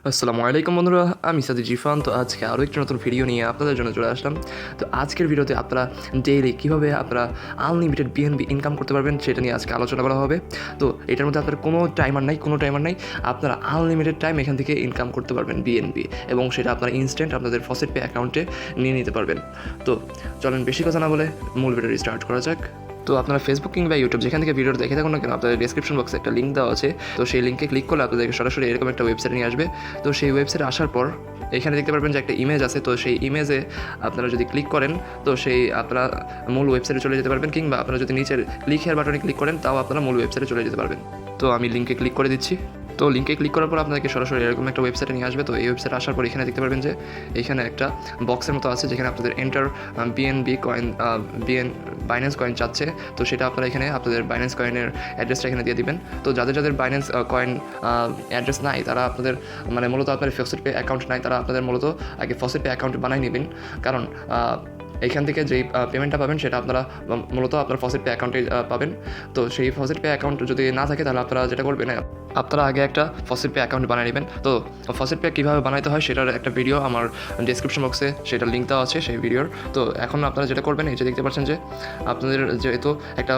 আসসালামু আলাইকুম বন্ধুরা, আমি সাদি জিফান। তো আজকে আরও একটি নতুন ভিডিও নিয়ে আপনাদের জন্য চলে আসলাম। তো আজকের ভিডিওতে আপনারা ডেইলি কীভাবে আপনারা আনলিমিটেড বিএনবি ইনকাম করতে পারবেন সেটা নিয়ে আজকে আলোচনা করা হবে। তো এটার মধ্যে আপনার কোনো টাইমার নাই, আপনারা আনলিমিটেড টাইম এখান থেকে ইনকাম করতে পারবেন বিএনবি, এবং সেটা আপনারা ইনস্ট্যান্ট আপনাদের ফসেট পে অ্যাকাউন্টে নিয়ে নিতে পারবেন। তো চলেন বেশি কথা না বলে মূল ভিডিও স্টার্ট করা যাক। তো আপনারা ফেসবুক কিংবা ইউটিউব যেখান থেকে ভিডিওটা দেখে থাকুন না কেন, আপনাদের ডেসক্রিপশন বক্সে একটা লিঙ্ক দেওয়া আছে। তো সেই লিঙ্কে ক্লিক করলে আপনাদেরকে সরাসরি এরকম একটা ওয়েবসাইট নিয়ে আসবে। তো সেই ওয়েবসাইটে আসার পর এখানে দেখতে পারবেন যে একটা ইমেজ আছে। তো সেই ইমেজে আপনারা যদি ক্লিক করেন তো সেই আপনারা মূল ওয়েবসাইটে চলে যেতে পারবেন, কিংবা আপনারা যদি নিচের ক্লিক হেয়ার বাটনে ক্লিক করেন তাও আপনারা মূল ওয়েবসাইটে চলে যেতে পারবেন। তো আমি লিঙ্কে ক্লিক করে দিচ্ছি। তো লিঙ্কে ক্লিক করার পর আপনাদেরকে সরাসরি এরকম একটা ওয়েবসাইটে নিয়ে আসবে। তো এই ওয়েবসাইটে আসার পর এখানে দেখতে পারবেন যে এখানে একটা বক্সের মতো আছে যেখানে আপনাদের enter BNB coin Binance coin চাচ্ছে। তো সেটা আপনারা এখানে আপনাদের বাইন্যান্স কয়েনের অ্যাড্রেসটা এখানে দিয়ে দিবেন। তো যাদের বাইন্যান্স কয়েন অ্যাড্রেস নাই, তারা আপনাদের মূলত আপনাদের ফসেট পে অ্যাকাউন্ট নাই, তারা আপনাদের মূলত আগে ফসেট পে অ্যাকাউন্ট বানাই নেবেন। কারণ এখান থেকে যেই পেমেন্টটা পাবেন সেটা আপনারা মূলত আপনার ফসেট পে অ্যাকাউন্টে পাবেন। তো সেই ফসেট পে অ্যাকাউন্ট যদি না থাকে তাহলে আপনারা যেটা করবেন, আপনারা আগে একটা ফসেট পে অ্যাকাউন্ট বানিয়ে নেবেন। তো ফসেট পে কীভাবে বানাইতে হয় সেটার একটা ভিডিও আমার ডিসক্রিপশন বক্সে সেটা লিঙ্ক দেওয়া আছে সেই ভিডিওর। তো এখন আপনারা যেটা করবেন, এই যে দেখতে পাচ্ছেন যে আপনাদের যেহেতু একটা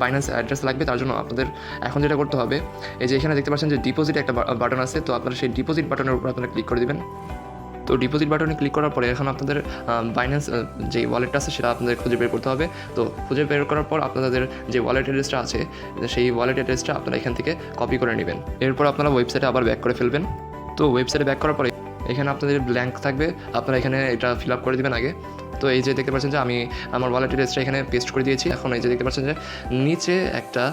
বাইন্যান্স অ্যাড্রেস লাগবে, তার জন্য আপনাদের এখন যেটা করতে হবে, এই যে এখানে দেখতে পাচ্ছেন যে ডিপোজিট একটা বাটন আছে। তো আপনারা সেই ডিপোজিট বাটনের উপর আপনারা ক্লিক করে দেবেন। তো ডিপোজিট বাটনে ক্লিক করার পরে এখন আপনাদের বাইন্যান্স যে ওয়ালেটটা আছে সেটা আপনাদের খুঁজে বের করতে হবে। তো খুঁজে বের করার পর আপনাদের যে ওয়ালেট অ্যাড্রেসটা আছে সেই ওয়ালেট অ্যাড্রেসটা আপনারা এখান থেকে কপি করে নেবেন। এরপর আপনারা ওয়েবসাইটে আবার ব্যাক করে ফেলবেন। তো ওয়েবসাইটে ব্যাক করার পরে এখানে আপনাদের ব্ল্যাঙ্ক থাকবে, আপনারা এখানে এটা ফিল আপ করে দেবেন আগে। তো এই যে দেখতে পাচ্ছেন যে আমি আমার ওয়ালেট অ্যাড্রেসটা এখানে পেস্ট করে দিয়েছি। এখন এই যে দেখতে পাচ্ছেন যে নিচে একটা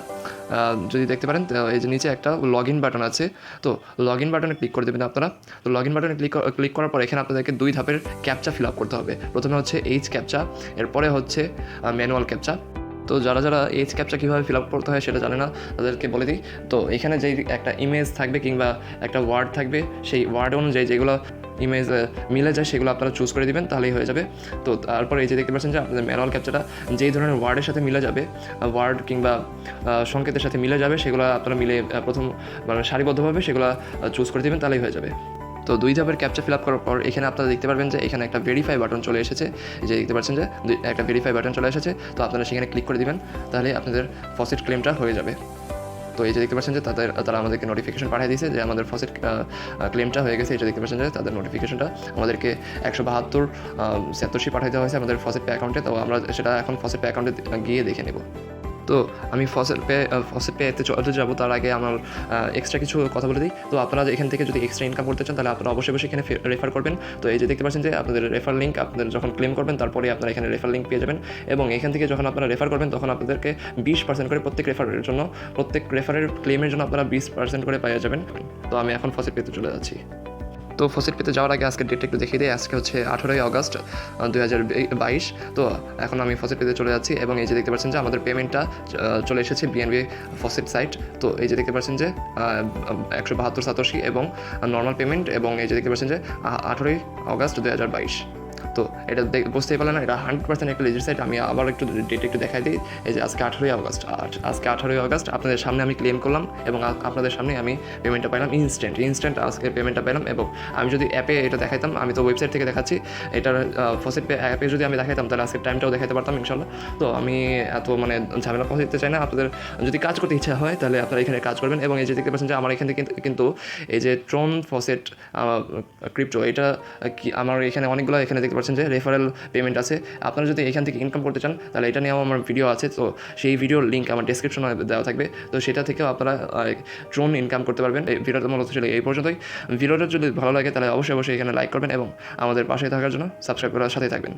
যদি দেখতে পারেন, এই যে নিচে একটা লগ ইন বাটন আছে। তো লগ ইন বাটনে ক্লিক করে দেবেন আপনারা। তো লগ ইন বাটনে ক্লিক করার পর এখানে আপনাদেরকে 2 ধাপের ক্যাপচা ফিল আপ করতে হবে। প্রথমে হচ্ছে এইচ ক্যাপচা, এরপরে হচ্ছে ম্যানুয়াল ক্যাপচা। তো যারা এইচ ক্যাপচা কীভাবে ফিল আপ করতে হয় সেটা জানে না, তাদেরকে বলে দিই। তো এখানে যেই একটা ইমেজ থাকবে কিংবা একটা ওয়ার্ড থাকবে, সেই ওয়ার্ড অনুযায়ী যেগুলো ইমেজ মিলে যায় সেগুলো আপনারা চুজ করে দিবেন, তাহলেই হয়ে যাবে। তো তারপরে এই যে দেখতে পাচ্ছেন যে আপনাদের ম্যানুয়াল ক্যাপচাটা যেই ধরনের ওয়ার্ডের সাথে মিলে যাবে, ওয়ার্ড কিংবা সংকেতের সাথে মিলে যাবে, সেগুলো আপনারা মিলে প্রথম সারিবদ্ধভাবে সেগুলো চুজ করে দেবেন, তাহলেই হয়ে যাবে। তো 2 ধাপের ক্যাপচা ফিল আপ করার পর এখানে আপনারা দেখতে পারবেন যে এখানে একটা ভেরিফাই বাটন চলে এসেছে। যে দেখতে পাচ্ছেন যে একটা ভেরিফাই বাটন চলে এসেছে। তো আপনারা সেখানে ক্লিক করে দিবেন, তাহলে আপনাদের ফসেট ক্লেমটা হয়ে যাবে। তো এই যে দেখতে পাচ্ছেন যে তারা আমাদেরকে নোটিফিকেশন পাঠিয়ে দিয়েছে যে আমাদের ফসেট ক্লেমটা হয়ে গেছে। এই যে দেখতে পাচ্ছেন যে তাদের নোটিফিকেশনটা আমাদেরকে 172 পাঠাতে হয়েছে আমাদের ফসেট পে অ্যাকাউন্টে। তো আমরা সেটা এখন ফসেট পে অ্যাকাউন্টে গিয়ে দেখে নেব। তো আমি ফসেট পেতে চলে যাবো, তার আগে আমার এক্সট্রা কিছু কথা বলে দিই। তো আপনারা এখান থেকে যদি এক্সট্রা ইনকাম করতে চান তাহলে আপনারা অবশ্যই এখানে রেফার করবেন। তো এই যে দেখতে পাচ্ছেন যে আপনাদের রেফার লিঙ্ক আপনাদের যখন ক্লেম করবেন তারপরে আপনারা এখানে রেফার লিঙ্ক পেয়ে যাবেন, এবং এখান থেকে যখন আপনারা রেফার করবেন তখন আপনাদেরকে 20% করে প্রত্যেক রেফারের ক্লেমের জন্য আপনারা 20% করে পেয়ে যাবেন। তো আমি এখন ফসেট পেতে চলে যাচ্ছি। তো ফসেট পেতে যাওয়ার আগে আজকের ডেটটা একটু দেখিয়ে দিই। আজকে হচ্ছে 18 আগস্ট 2022। তো এখন আমি ফসেট পেতে চলে যাচ্ছি, এবং এই যে দেখতে পাচ্ছেন যে আমাদের পেমেন্টটা চলে এসেছে বিএনবি ফসেট সাইট। তো এই যে দেখতে পাচ্ছেন যে 172 সাতোশি এবং নর্মাল পেমেন্ট, এবং এই যে দেখতে পাচ্ছেন যে 18 আগস্ট 2022। তো এটা বুঝতেই পারলেন না, এটা 100% একটা লেজিট সাইট। আমি আবার একটু ডেট একটু দেখাই দিই। এই যে আজকে 18 আগস্ট, আজকে 18 আগস্ট আপনাদের সামনে আমি ক্লেম করলাম, এবং আপনাদের সামনে আমি পেমেন্টটা পাইলাম ইনস্ট্যান্ট আজকে পেমেন্টটা পেলাম। এবং আমি যদি অ্যাপে এটা দেখাইতাম, আমি তো ওয়েবসাইট থেকে দেখাচ্ছি, এটার ফসেট পে অ্যাপে যদি আমি দেখাইতাম তাহলে আজকের টাইমটাও দেখাতে পারতাম ইনশাল্লাহ। তো আমি এত ঝামেলা করতে চাই না। আপনাদের যদি কাজ করতে ইচ্ছা হয় তাহলে আপনারা এখানে কাজ করবেন। এবং এই যে দেখতে পাচ্ছেন যে আমার এখানে কিন্তু এই যে ট্রোন ফসেট ক্রিপ্টো, এটা কি আমার এখানে অনেকগুলো এখানে দেখতে পাচ্ছেন যে রেফারেল পেমেন্ট আছে। আপনারা যদি এখান থেকে ইনকাম করতে চান তাহলে এটা নিয়েও আমার ভিডিও আছে। তো সেই ভিডিওর লিঙ্ক আমার ডেসক্রিপশনে দেওয়া থাকবে। তো সেটা থেকেও আপনারা ট্রোন ইনকাম করতে পারবেন। এই ভিডিওটা মূলত ছিল এই পর্যন্তই। ভিডিওটা যদি ভালো লাগে তাহলে অবশ্যই এখানে লাইক করবেন, এবং আমাদের পাশে থাকার জন্য সাবস্ক্রাইব করার সাথেই থাকবেন।